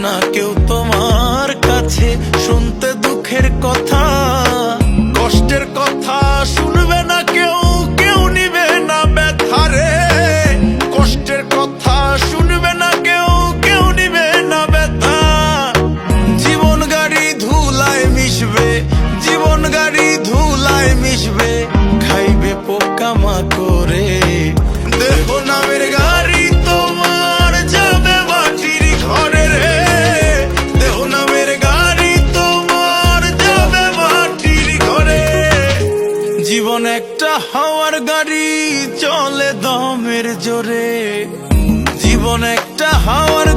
না কেউ তোমার কাছে শুনতে দুঃখের কথা, কষ্টের কথা শুনবে না কেউ, কেউ নিবে না ব্যথারে। কষ্টের কথা শুনবে না কেউ, কেউ নিবে না ব্যথা। জীবন গাড়ি ধুলায় মিশবে, জীবন গাড়ি ধুলায় মিশবে, খাইবে পোকামা করে। দেহ নামের গাড়ি তোমার যাবে মাটির ঘরে রে, দেহ নামের গাড়ি তোমার যাবে মাটির ঘরে। জীবন একটা হাওয়ার গাড়ি চলে দমের জোরে, জীবন একটা হাওয়ার